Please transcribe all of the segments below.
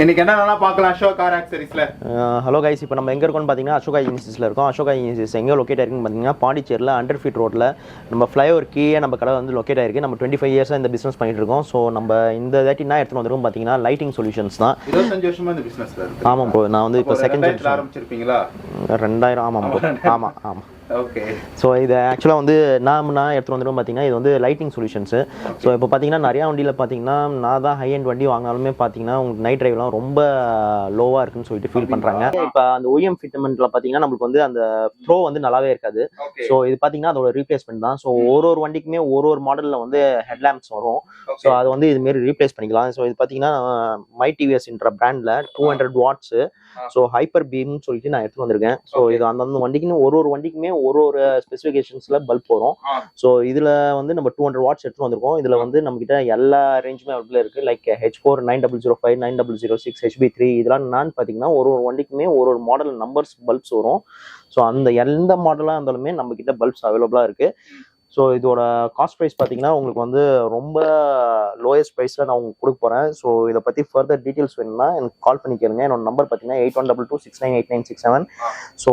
இன்னைக்கு என்னென்னலாம் பார்க்கலாம் அசோக் கார் ஆக்சரிஸ்ல. ஹலோ கைஸ், இப்போ நம்ம எங்கே இருக்கோம்னு பார்த்தீங்கன்னா அசோகா ஏஜென்சிஸில் இருக்கோம். அசோகா ஏஜென்சிஸ் எங்கே லொக்கேட் ஆயிருக்குன்னு பார்த்தீங்கன்னா பாண்டிச்சேரியில் 100 feet ரோட்டில் நம்ம ஃப்ளைஓவர் கீழே நம்ம கடை வந்து லொக்கேட் ஆயிருக்கு. நம்ம 25 years இந்த பிஸ்னஸ் பண்ணிட்டு இருக்கோம். ஸோ நம்ம இந்த தாட்டி என்ன எடுத்துகிட்டு வந்துருக்கோம் பார்த்தீங்கன்னா லைட்டிங் சொல்யூஷன்ஸ் தான். 25 வருஷமா இந்த பிஸ்னஸ்ல இருக்கு. ஆமாம் ப்ரோ, நான் வந்து இப்போ செகண்ட் ஆரம்பிச்சிருப்பீங்களா? 2000. ஆமாம் ப்ரோ, ஆமாம் ஆமாம். ஓகே. ஸோ இது ஆக்சுவலாக வந்து நான் எடுத்துகிட்டு வந்துடும் பார்த்தீங்கன்னா இது வந்து லைட்டிங் சொல்யூஷன்ஸு. ஸோ இப்போ பார்த்தீங்கன்னா நிறையா வண்டியில் பார்த்தீங்கன்னா நான் தான் ஹை எண்ட் வண்டி வாங்கினாலுமே பார்த்தீங்கன்னா உங்களுக்கு நைட் டிரைவ்லாம் ரொம்ப லோவாக இருக்குன்னு சொல்லிட்டு ஃபீல் பண்ணுறாங்க. இப்போ அந்த OEM ஃபிட்மெண்ட்டில் பார்த்தீங்கன்னா நம்மளுக்கு வந்து அந்த த்ரோ வந்து நல்லாவே இருக்காது. ஸோ இது பார்த்தீங்கன்னா அதோட ரீப்ளேஸ்மெண்ட் தான். ஸோ ஒரு வண்டிக்குமே ஒரு மாடலில் வந்து ஹெட்லாம்ப்ஸ் வரும். ஸோ அது வந்து இதுமாரி ரீப்ளேஸ் பண்ணிக்கலாம். ஸோ இது பார்த்தீங்கன்னா மை டிவிஎஸ்ன்ற பிராண்டில் 200 watts. ஸோ ஹைப்பர் பீம்னு சொல்லிட்டு நான் எடுத்துகிட்டு வந்திருக்கேன். ஸோ இது அந்தந்த வண்டிக்குன்னு ஒரு வண்டிக்குமே ஒரு ஸ்பெசிஃபிகேஷன்ஸ்ல பல்ப் வரும். ஸோ இதுல வந்து நம்ம 200 watts எடுத்து வந்திருக்கோம். இதுல வந்து நம்ம கிட்ட எல்லா ரேஞ்சுமே அவைலபிள் இருக்கு. லைக் H4, 9005, 9006, HB3 இதெல்லாம் நான் பாத்தீங்கன்னா ஒரு வண்டிக்குமே ஒரு மாடல் நம்பர்ஸ் பல்ப்ஸ் வரும். ஸோ அந்த எந்த மாடலா இருந்தாலுமே நம்ம கிட்ட பல்ப்ஸ் அவைலபிளா இருக்கு. ஸோ இதோட காஸ்ட் ப்ரைஸ் பார்த்தீங்கன்னா உங்களுக்கு வந்து ரொம்ப லோயஸ்ட் ப்ரைஸில் நான் உங்களுக்கு கொடுக்க போகிறேன். ஸோ இதை பற்றி ஃபர்தர் டீட்டெயில்ஸ் வேணும்னா எனக்கு கால் பண்ணி கேளுங்க. என்னோட நம்பர் பார்த்தீங்கன்னா 8122698967. ஸோ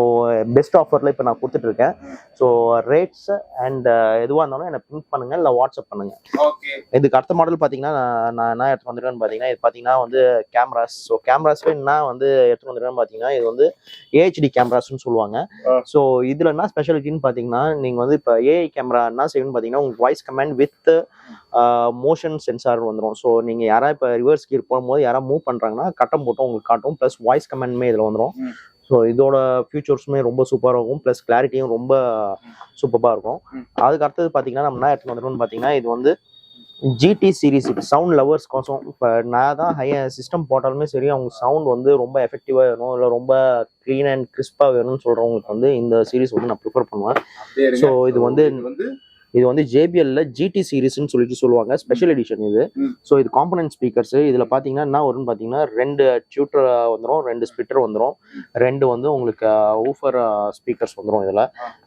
பெஸ்ட் ஆஃபரில் இப்போ நான் கொடுத்துட்ருக்கேன். ஸோ ரேட்ஸ் அண்ட் எதுவாக இருந்தாலும் எனக்கு பிங்க் பண்ணுங்கள், இல்லை வாட்ஸ்அப் பண்ணுங்கள். ஓகே. இதுக்கு அடுத்த மாடல் பார்த்தீங்கன்னா நான் என்ன எடுத்து வந்துருக்கேன்னு பார்த்தீங்கன்னா இது பார்த்தீங்கன்னா வந்து கேமராஸ். ஸோ கேமராஸ்ல என்ன வந்து எடுத்து வந்துருக்கேன்னு பார்த்தீங்கன்னா இது வந்து AHD கேமராஸ்ன்னு சொல்லுவாங்க. ஸோ இதில் என்ன ஸ்பெஷாலிட்டின்னு பார்த்தீங்கன்னா நீங்கள் வந்து இப்போ AI கேமரா என்ன செய்யணும்னு பார்த்தீங்கன்னா உங்களுக்கு voice command with motion sensor வந்துடும். ஸோ நீங்கள் யாராவது இப்போ ரிவர்ஸ் கீர் போகும்போது யாராவது மூவ் பண்ணுறாங்கன்னா கட்டம் போட்டு உங்களுக்கு காட்டும். ப்ளஸ் வாய்ஸ் கமாண்ட்மே இதில் வந்துடும். ஸோ இதோட ஃபியூச்சர்ஸுமே ரொம்ப சூப்பராக இருக்கும். ப்ளஸ் கிளாரிட்டியும் ரொம்ப சூப்பராக இருக்கும். அதுக்கு அடுத்தது பார்த்தீங்கன்னா நம்ம என்ன எடுத்துகிட்டு வந்துருக்கோம்னு பார்த்தீங்கன்னா இது வந்து GT சீரிஸ். சவுண்ட் லவர்ஸ் கோசம் இப்போ நான் தான் சிஸ்டம் போட்டாலுமே சரி அவங்க சவுண்ட் வந்து ரொம்ப எஃபெக்டிவாக வேணும், இல்லை ரொம்ப க்ளீன் அண்ட் கிறிஸ்பாக வேணும்னு சொல்கிறவங்களுக்கு வந்து இந்த சீரிஸ் வந்து நான் ப்ரிஃபர் பண்ணுவேன். ஸோ இது வந்து JBL GT சீரிஸ்ன்னு சொல்லிட்டு சொல்லுவாங்க. ஸ்பெஷல் எடிஷன் இது. ஸோ இது காம்பனன்ட் ஸ்பீக்கர்ஸ். இதில் பார்த்தீங்கன்னா என்ன வரும்னு பார்த்தீங்கன்னா 2 டியூட்டர் வந்துடும், 2 ஸ்பிட்டர் வந்துடும், 2 வந்து உங்களுக்கு ஊஃபர் ஸ்பீக்கர்ஸ் வந்துடும் இதில்.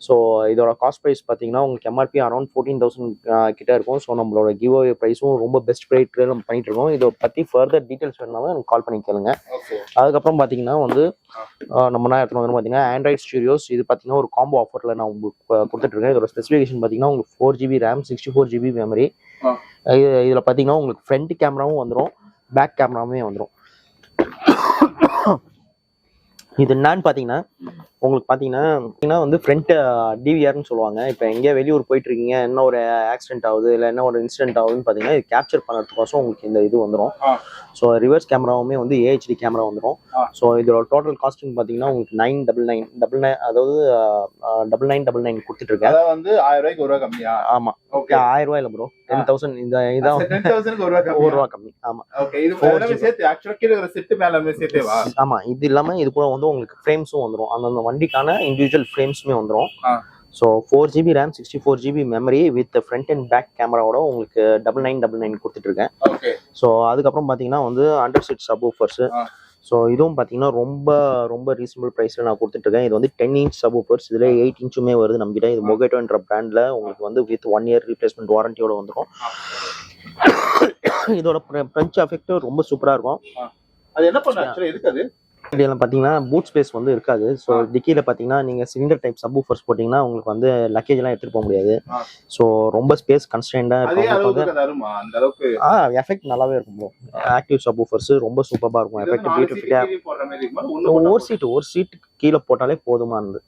ஸோ இதோட காஸ்ட் ப்ரைஸ் பார்த்தீங்கன்னா உங்களுக்கு MRP அரௌண்ட் 14,000 கிட்ட இருக்கும். ஸோ நம்மளோட கிவ் அவே ப்ரைஸும் ரொம்ப பெஸ்ட் ப்ரைஸ்ல நம்ம பண்ணிட்டு இருக்கோம். இதை பற்றி ஃபர்தர் டீட்டெயில்ஸ் வேணும்னாலும் எனக்கு கால் பண்ணி கேளுங்க. அதுக்கப்புறம் பார்த்தீங்கன்னா வந்து நம்ம என்ன எடுத்துகிட்டு வந்து பார்த்தீங்கன்னா ஆண்ட்ராய்ட் ஸ்டூடியோஸ். இது பார்த்தீங்கன்னா ஒரு காம்போ ஆஃபரில் நான் உங்களுக்கு கொடுத்துட்ருக்கேன். இதோட ஸ்பெசிஃபிகேஷன் பார்த்தீங்கன்னா உங்களுக்கு 4GB RAM, 64GB மெமரி. இதில் பார்த்தீங்கன்னா உங்களுக்கு ஃப்ரண்ட் கேமராவும் வந்துடும், பேக் கேமராவுமே வந்துடும். இது என்னன்னு பார்த்தீங்கன்னா உங்களுக்கு பார்த்தீங்கன்னா வந்து ஃப்ரண்ட் DVRன்னு சொல்லுவாங்க. இப்போ எங்கேயா வெளியூர் போயிட்டு இருக்கீங்க, என்ன ஒரு ஆக்சிடென்ட் ஆகுது இல்லை என்ன ஒரு இன்சிடென்ட் ஆகுதுன்னு பார்த்தீங்கன்னா இது கேப்சர் பண்ணுறதுக்கோசம் உங்களுக்கு இந்த இது வந்துடும். ஸோ ரிவர்ஸ் கேமராவுமே வந்து AHD கேமரா வந்துடும். ஸோ இதோட டோட்டல் காஸ்டிங் பார்த்தீங்கன்னா உங்களுக்கு 999 அதாவது 9999 கொடுத்துட்ருக்கேன். அதாவது வந்து 1000 ரூபாய்க்கு 1 ரூபா கம்மியா? ஆமாம். ஓகே, 1000 ரூபாய் இல்லை ப்ரோ, 10,000. இதான் 10,000க்கு 1 ரூபா கம்மி. ஆமா. ஓகே. இது எல்லாமே சேர்த்து ஆக்சுவலா கீழ இருக்கிற செட் மேலமே சேர்த்தேவா? ஆமா. இது இல்லாம இது கூட வந்து உங்களுக்கு ஃப்ரேம்ஸும் வந்துரும். அந்த வண்டிக்கான இண்டிவிஜுவல் ஃப்ரேம்ஸ்மே வந்துரும். So 4GB RAM, 64GB memory with front and back கேமராவோட உங்களுக்கு 9999 கொடுத்துட்டு இருக்கேன். ஸோ அதுக்கப்புறம் பார்த்தீங்கன்னா வந்து அண்டர் சீட் சப்வூஃபர்ஸ். ஸோ இதுவும் பார்த்தீங்கன்னா ரொம்ப ரொம்ப ரீசனபிள் ப்ரைஸில் நான் கொடுத்துட்ருக்கேன். இது வந்து 10 inch சப்வூஃபர்ஸ். இதில் 8 inchமே வருது நம்மகிட்ட. இது மொகேட்டோன்ற பிராண்டில் உங்களுக்கு வந்து வித் 1 year ரீப்ளேஸ்மெண்ட் வாரண்டியோட வந்துடும். இதோட பஞ்ச் எஃபெக்ட் ரொம்ப சூப்பராக இருக்கும். அது என்ன பண்ண ஆக்சுவலா எதுக்கு அது? இதில் பார்த்தீங்கன்னா பூட் ஸ்பேஸ் வந்து இருக்காது. ஸோ டிக்கியில் பார்த்தீங்கன்னா நீங்கள் சிலிண்டர் டைப் சப்வூஃபர்ஸ் போட்டிங்கன்னா உங்களுக்கு வந்து லக்கேஜ்லாம் எடுத்துகிட்டு போக முடியாது. ஸோ ரொம்ப ஸ்பேஸ் கன்ஸ்ட்ரெயின்டாக இருக்கும். எஃபெக்ட் நல்லாவே இருக்கும் ப்ரோ. ஆக்டிவ் சப்வூஃபர்ஸ் ரொம்ப சூப்பராக இருக்கும். எஃபெக்ட் பியூட்டிஃபுல்லாக ஒரு சீட் கீழே போட்டாலே போதுமானது.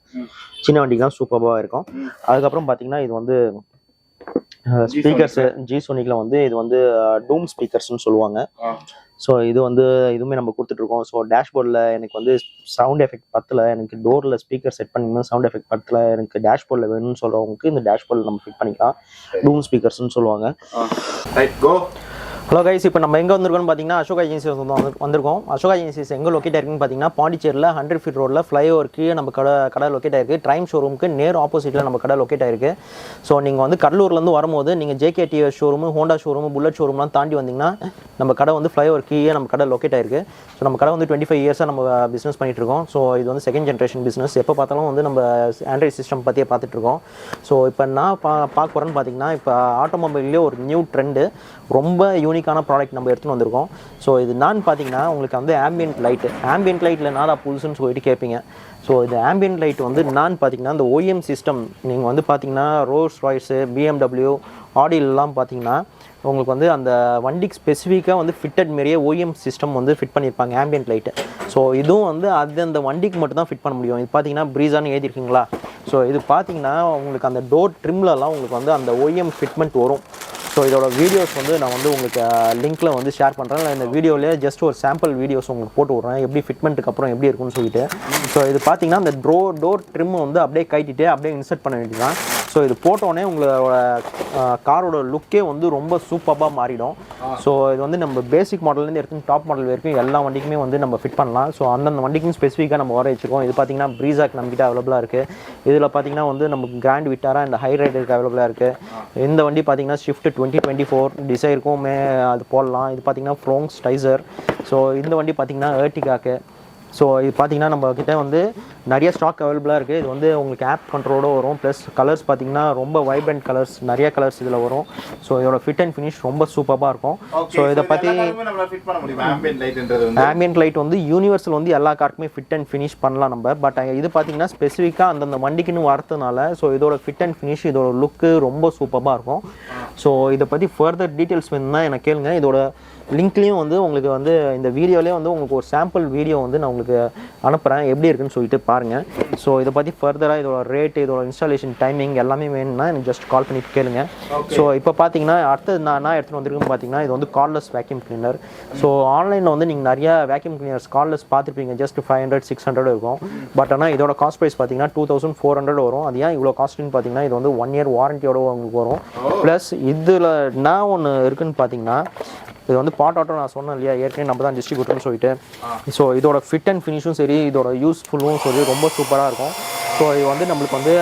சின்ன வண்டிக்கு தான் சூப்பராக இருக்கும். அதுக்கப்புறம் பார்த்தீங்கன்னா இது வந்து ஸ்பீக்கர்ஸ் G-Sonic வந்து இது வந்து டூம் ஸ்பீக்கர்ஸ்ன்னு சொல்லுவாங்க. ஸோ இது வந்து இதுவுமே நம்ம கொடுத்துட்ருக்கோம். ஸோ டேஷ்போர்டில் எனக்கு வந்து சவுண்ட் எஃபெக்ட் பத்தல, எனக்கு டோரில் ஸ்பீக்கர் செட் பண்ணிங்கன்னா சவுண்ட் எஃபெக்ட் பத்தல, எனக்கு டேஷ்போர்டில் வேணும்னு சொல்கிறவங்களுக்கு இந்த டேஷ்போர்டில் நம்ம ஃபிட் பண்ணிக்கலாம். டூம் ஸ்பீக்கர்ஸ்ன்னு சொல்லுவாங்க. ஹலோ கைஸ், இப்போ நம்ம எங்கே வந்திருக்கோம்னு பார்த்தீங்கன்னா அசோகா ஏஜென்சிஸ் வந்திருக்கோம். அசோகா ஏஜென்சிஸ் எங்கே லொக்கேட் ஆயிருக்குன்னு பார்த்தீங்கன்னா பாண்டிச்சேரியில் 100 feet ரோடில் ஃப்ளைஓவருக்கு நம்ம கடை லொக்கேட் ஆயிருக்கு. ட்ரைம் ஷோரூமுக்கு நேர் ஆப்போசிட்டில் நம்ம கடை லொக்கேட் ஆயிருக்கு. ஸோ நீங்கள் வந்து கடலூர்லேருந்து வரும்போது நீங்கள் JKTS showroom, Honda showroom, bullet ஷோரூம்லாம் தாண்டி வந்தீங்கன்னா நம்ம கடை வந்து ஃப்ளைஓவருக்கு நம்ம கடை லொக்கேட் ஆயிருக்கு. ஸோ நம்ம கடை வந்து 25 years நம்ம பிஸ்னஸ் பண்ணிட்டு இருக்கோம். ஸோ இது வந்து செகண்ட் ஜென்ரேஷன் பிஸ்னஸ். எப்போ பார்த்தாலும் வந்து நம்ம ஆண்ட்ராய்ட் சிஸ்டம் பற்றியே பார்த்துட்டு இருக்கோம். ஸோ இப்போ நான் பார்க்க போகிறேன்னு பார்த்தீங்கன்னா இப்போ ஆட்டோமொபைல்லேயே ஒரு நியூ ட்ரெண்டு, ரொம்ப யூனிக்கான ப்ராடக்ட் நம்ம எடுத்துன்னு வந்திருக்கோம். ஸோ இது நான் பார்த்தீங்கன்னா உங்களுக்கு வந்து ஆம்பியன்ட் லைட்டில் என்னடா புதுசுன்னு சொல்லிட்டு கேட்பீங்க. ஸோ இது ஆம்பியன்ட் லைட் வந்து நான் பார்த்தீங்கன்னா இந்த OEM சிஸ்டம் நீங்கள் வந்து பார்த்தீங்கன்னா ரோல்ஸ் ராய்ஸு, BMW, ஆடிலாம் பார்த்தீங்கன்னா உங்களுக்கு வந்து அந்த வண்டிக்கு ஸ்பெசிஃபிக்காக வந்து ஃபிட்டட் மாரியே OEM சிஸ்டம் வந்து ஃபிட் பண்ணியிருப்பாங்க ஆம்பியன்ட் லைட்டு. ஸோ இதுவும் வந்து அந்த வண்டிக்கு மட்டும் தான் ஃபிட் பண்ண முடியும். இது பார்த்தீங்கன்னா ப்ரீஸான்னு எழுதிருக்கீங்களா? ஸோ இது பார்த்தீங்கன்னா உங்களுக்கு அந்த டோர் ட்ரிம்லலாம் உங்களுக்கு வந்து அந்த OEM ஃபிட்மெண்ட் வரும். ஸோ இதோட வீடியோஸ் வந்து நான் வந்து உங்களுக்கு லிங்க்கில் வந்து ஷேர் பண்ணுறேன். இந்த வீடியோவிலே ஜஸ்ட் ஒரு சாம்பிள் வீடியோஸ் உங்களுக்கு போட்டு விட்றேன் எப்படி ஃபிட்மெண்ட்டுக்கு அப்புறம் எப்படி இருக்குன்னு சொல்லிட்டு. ஸோ இது பார்த்தீங்கன்னா அந்த டோர் ட்ரிம் வந்து அப்படியே கைட்டிட்டு அப்படியே இன்சர்ட் பண்ண வேண்டியதுதான். ஸோ இது போட்டோடனே உங்களோட காரோட லுக்கே வந்து ரொம்ப சூப்பராக மாறிடும். ஸோ இது வந்து நம்ம பேசிக் மாடல்லேருந்து எடுத்து டாப் மாடல் வரைக்கும் எல்லா வண்டிக்குமே வந்து நம்ம ஃபிட் பண்ணலாம். ஸோ அந்தந்த வண்டிக்கும் ஸ்பெசிஃபிக்காக நம்ம வர வச்சுருக்கோம். இது பார்த்தீங்கன்னா ப்ரீஸாக் நம்மகிட்ட அவைலபிளாக இருக்குது. இதில் பார்த்தீங்கன்னா வந்து நமக்கு கிராண்ட் விட்டாரா அண்ட் ஹை ரைடருக்கு அவைலபிளாக இருக்குது. இந்த வண்டி பார்த்தீங்கன்னா ஷிஃப்ட் 2024 டிசைருக்குமே அது போடலாம். இது பார்த்தீங்கன்னா ஃப்ரோங்ஸ் டைசர். ஸோ இந்த வண்டி பார்த்தீங்கன்னா ஏர்டிகாக்கு. ஸோ இது பார்த்தீங்கன்னா நம்மக்கிட்ட வந்து நிறைய ஸ்டாக் அவைலபிளாக இருக்குது. இது வந்து உங்களுக்கு ஆப் கண்ட்ரோலோட வரும். ப்ளஸ் கலர்ஸ் பார்த்தீங்கன்னா ரொம்ப வைப்ரண்ட் கலர்ஸ், நிறைய கலர்ஸ் இதில் வரும். ஸோ இதோட ஃபிட் அண்ட் ஃபினிஷ் ரொம்ப சூப்பராக இருக்கும். ஸோ இதை பற்றி ஆம்பியன்ட் லைட் வந்து யூனிவர்சல் வந்து எல்லா காருக்குமே ஃபிட் அண்ட் ஃபினிஷ் பண்ணலாம் நம்ம. பட் இது பார்த்தீங்கன்னா ஸ்பெசிஃபிக்காக அந்தந்த வண்டிக்குன்னு வரதுனால ஸோ இதோட ஃபிட் அண்ட் ஃபினிஷ் இதோட லுக்கு ரொம்ப சூப்பராக இருக்கும். ஸோ இதை பற்றி ஃபர்தர் டீட்டெயில்ஸ் வேணும்னா எனக்கு கேளுங்க. இதோட லிங்க்லேயும் வந்து உங்களுக்கு வந்து இந்த வீடியோலேயே வந்து உங்களுக்கு ஒரு சாம்பிள் வீடியோ வந்து நான் உங்களுக்கு அனுப்புகிறேன் எப்படி இருக்குன்னு சொல்லிட்டு பாருங்கள். ஸோ இதை பற்றி ஃபர்தராக இதோட ரேட்டு, இதோட இன்ஸ்டாலேஷன் டைமிங் எல்லாமே வேணும்னா எனக்கு ஜஸ்ட் கால் பண்ணி கேளுங்க. ஸோ இப்போ பார்த்தீங்கன்னா அடுத்தது நான் எடுத்துகிட்டு வந்திருக்குன்னு பார்த்தீங்கன்னா இது வந்து கார்ட்லெஸ் வேக்யூம் கிளீனர். ஸோ ஆன்லைனில் வந்து நீங்கள் நிறையா வேக்யூம் கிளீனர்ஸ் கார்ட்லெஸ் பார்த்துருப்பீங்க. ஜஸ்ட் 500-600 இருக்கும். பட் ஆனால் இதோட காஸ்ட் ப்ரைஸ் பார்த்தீங்கன்னா 2400 வரும். அது ஏன் இவ்வளோ காஸ்ட்னு பார்த்தீங்கன்னா இது வந்து 1 year வாரண்டியோட உங்களுக்கு வரும். ப்ளஸ் இதில் நான் ஒன்று இருக்குன்னு பார்த்தீங்கன்னா இது வந்து பாட் ஆட்டோ நான் சொன்னேன் இல்லையா ஏற்கனவே நம்ம தான் டிஸ்ட்ரிபியூட்டர்னு சொல்லிட்டு. ஸோ இதோட ஃபிட் அண்ட் ஃபினிஷும் சரி இதோட யூஸ்ஃபுல்லும் சரி ரொம்ப சூப்பராக இருக்கும். ஸோ இது வந்து நம்மளுக்கு வந்து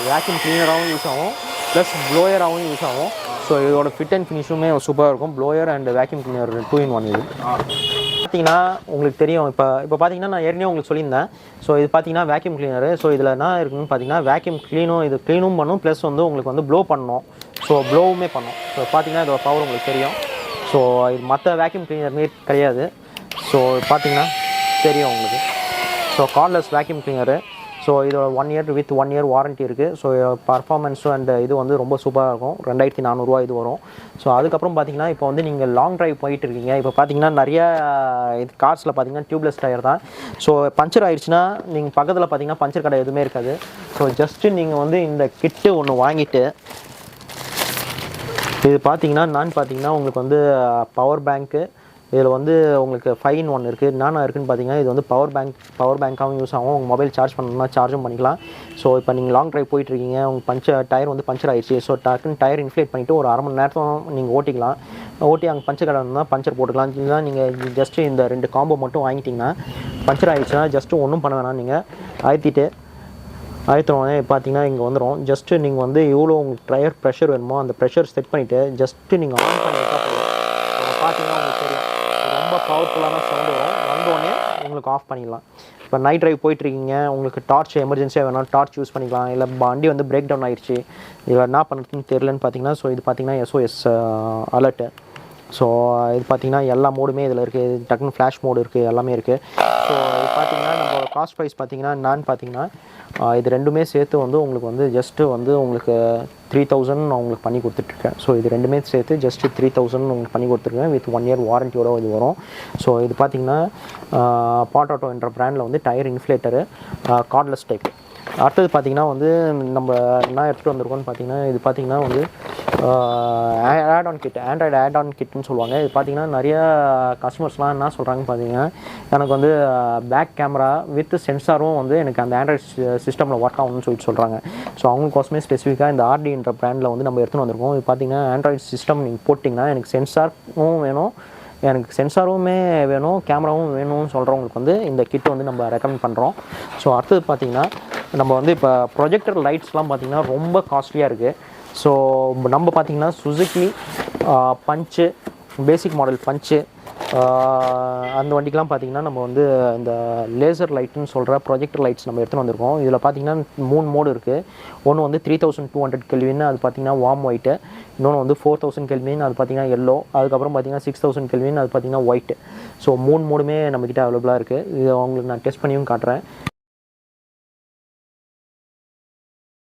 வேக்யூம் கிளீனராகவும் யூஸ் ஆகும் ப்ளஸ் ப்ளோயராகவும் யூஸ் ஆகும். ஸோ இதோட ஃபிட் அண்ட் ஃபினிஷுமே சூப்பராக இருக்கும். Blower and vacuum cleaner 2-in-1 இது பார்த்தீங்கன்னா உங்களுக்கு தெரியும். இப்போ பார்த்தீங்கன்னா நான் ஏற்கனவே உங்களுக்கு சொல்லியிருந்தேன். ஸோ இது பார்த்தீங்கன்னா வேக்யூம் கிளீனரு. ஸோ இதில் என்ன இருக்குன்னு பார்த்தீங்கன்னா வேக்யூம் இது க்ளீனும் பண்ணும் ப்ளஸ் வந்து உங்களுக்கு வந்து ப்ளோ பண்ணணும். ஸோ ப்ளோவுமே பண்ணும். ஸோ பார்த்தீங்கன்னா இதோட பவர் உங்களுக்கு தெரியும். ஸோ இது மற்ற வேக்யூம் கிளீனருமே கிடையாது. ஸோ பார்த்தீங்கன்னா தெரியும் உங்களுக்கு. So cordless vacuum cleaner. So இதோட 1 year with 1 year வாரண்ட்டி இருக்குது. ஸோ பர்ஃபார்மன்ஸும் அண்ட் இது வந்து ரொம்ப சூப்பராக இருக்கும். 2400 இது வரும். ஸோ அதுக்கப்புறம் பார்த்தீங்கன்னா இப்போ வந்து நீங்கள் லாங் ட்ரைவ் போயிட்டு இருக்கீங்க. இப்போ பார்த்தீங்கன்னா நிறையா இது கார்ஸில் பார்த்தீங்கன்னா டியூப்லெஸ் டயர் தான். ஸோ பஞ்சர் ஆயிடுச்சுன்னா நீங்கள் பக்கத்தில் பார்த்தீங்கன்னா பஞ்சர் கடை எதுவுமே இருக்காது. ஸோ ஜஸ்ட்டு நீங்கள் வந்து இந்த கிட்டு ஒன்று வாங்கிட்டு இது பார்த்தீங்கன்னா உங்களுக்கு வந்து பவர் பேங்க்கு இதில் வந்து உங்களுக்கு 5-in-1 இருக்குது. நானா இருக்குதுன்னு பார்த்தீங்கன்னா இது வந்து பவர் பேங்க்காகவும் யூஸ் ஆகும். உங்கள் மொபைல் சார்ஜ் பண்ணணும்னா சார்ஜும் பண்ணிக்கலாம். ஸோ இப்போ நீங்கள் லாங் ட்ரைவ் போயிட்டுருக்கீங்க, உங்கள் டயர் வந்து பஞ்சர் ஆகிடுச்சு. ஸோ டக்குன்னு டயர் இன்ஃப்ளேட் பண்ணிவிட்டு ஒரு 1/2 மணி நேரத்தில் நீங்கள் ஓட்டிக்கலாம். ஓட்டி அங்கே பஞ்சர் கடை இருந்தால் பஞ்சர் போட்டுக்கலாம். இல்லைனா நீங்கள் ஜஸ்ட்டு இந்த 2 காம்போ மட்டும் வாங்கிட்டிங்கன்னா பஞ்சர் ஆகிடுச்சுன்னா ஜஸ்ட்டு ஒன்றும் பண்ண வேணாம். நீங்கள் அழுத்தினோடனே பார்த்தீங்கன்னா இங்கே வந்துடும். ஜஸ்ட்டு நீங்கள் வந்து எவ்வளோ உங்களுக்கு டயர் ப்ரெஷர் வேணுமோ அந்த ப்ரெஷர் செட் பண்ணிவிட்டு ஜஸ்ட்டு நீங்கள் ஆன் பண்ணிட்டா போதும். பார்த்தீங்கன்னா உங்களுக்கு தெரியும் ரொம்ப பவர்ஃபுல்லான சவுண்டு வந்தோடனே உங்களுக்கு ஆஃப் பண்ணிடலாம். இப்போ நைட் ட்ரைவ் போயிட்டுருக்கீங்க, உங்களுக்கு டார்ச் எமர்ஜென்சியாக வேணாலும் டார்ச் யூஸ் பண்ணிக்கலாம். இல்லை வண்டி வந்து பிரேக் டவுன் ஆகிடுச்சு, இதில் என்ன பண்ணுறதுன்னு தெரியலன்னு பார்த்தீங்கன்னா ஸோ இது பார்த்தீங்கன்னா SOS அலர்ட்டு. ஸோ இது பார்த்தீங்கன்னா எல்லா மோடுமே இதில் இருக்குது. டக்குன்னு ஃப்ளாஷ் மோடு இருக்குது, எல்லாமே இருக்குது. ஸோ இது பார்த்தீங்கன்னா நம்மளோட காஸ்ட் ப்ரைஸ் பார்த்தீங்கன்னா இது ரெண்டுமே சேர்த்து வந்து உங்களுக்கு வந்து ஜஸ்ட்டு வந்து உங்களுக்கு 3000 நான் உங்களுக்கு பண்ணி கொடுத்துட்ருக்கேன். ஸோ இது ரெண்டுமே சேர்த்து ஜஸ்ட்டு 3000 உங்களுக்கு பண்ணி கொடுத்துருக்கேன் வித் 1 year வாரண்டியோட இது வரும். ஸோ இது பார்த்தீங்கன்னா பாட் ஆட்டோ என்ற பிராண்டில் வந்து டயர் இன்ஃப்ளேட்டரு கார்ட்லெஸ் டைப். அடுத்தது பார்த்தீங்கன்னா வந்து நம்ம என்ன எடுத்துகிட்டு வந்திருக்கோம்னு பார்த்தீங்கன்னா இது பார்த்தீங்கன்னா வந்து ஆட்-ஆன் கிட், ஆண்ட்ராய்டு ஆட்-ஆன் கிட்னு சொல்லுவாங்க. இது பார்த்தீங்கன்னா நிறையா கஸ்டமர்ஸ்லாம் என்ன சொல்கிறாங்கன்னு பார்த்தீங்கன்னா எனக்கு வந்து பேக் கேமரா வித் சென்சாரும் வந்து எனக்கு அந்த ஆண்ட்ராய்டு சிஸ்டமில் ஒர்க் ஆகும்னு சொல்கிறாங்க. ஸோ அவங்களுக்கோசமே ஸ்பெசிஃபிக்காக இந்த RDன்ற பிராண்டில் வந்து நம்ம எடுத்துகிட்டு வந்திருக்கோம். இது பார்த்தீங்கன்னா ஆண்ட்ராய்டு சிஸ்டம் நீங்கள் போட்டிங்கன்னா எனக்கு சென்சாரும் வேணும், எனக்கு சென்சாருமே வேணும், கேமராவும் வேணும்னு சொல்கிறவங்களுக்கு வந்து இந்த கிட் வந்து நம்ம ரெக்கமெண்ட் பண்ணுறோம். ஸோ அடுத்தது பார்த்திங்கன்னா நம்ம வந்து இப்போ ப்ரொஜெக்டர் லைட்ஸ்லாம் பார்த்திங்கன்னா ரொம்ப காஸ்ட்லியாக இருக்குது. ஸோ நம்ம பார்த்திங்கன்னா சுசுகி பஞ்சு, பேசிக் மாடல் பஞ்சு, அந்த வண்டிக்கெலாம் பார்த்தீங்கன்னா நம்ம வந்து இந்த லேசர் லைட்டுன்னு சொல்கிற ப்ரொஜெக்டர் லைட்ஸ் நம்ம எடுத்துகிட்டு வந்திருக்கோம். இதில் பார்த்தீங்கன்னா 3 மோடு இருக்குது. ஒன்று வந்து 3200 கெல்வின், அது பார்த்தீங்கன்னா வார்ம் ஒயிட்டு. இன்னொன்று வந்து 4000 கெல்வின், அது பார்த்தீங்கன்னா எல்லோ. அதுக்கப்புறம் பார்த்தீங்கன்னா 6000 கெல்வின், அது பார்த்தீங்கன்னா ஒயிட். ஸோ 3 மோடுமே நம்மக்கிட்ட அவைலபிளாக இருக்குது. இது உங்களுக்கு நான் டெஸ்ட் பண்ணியும் காட்டுறேன்.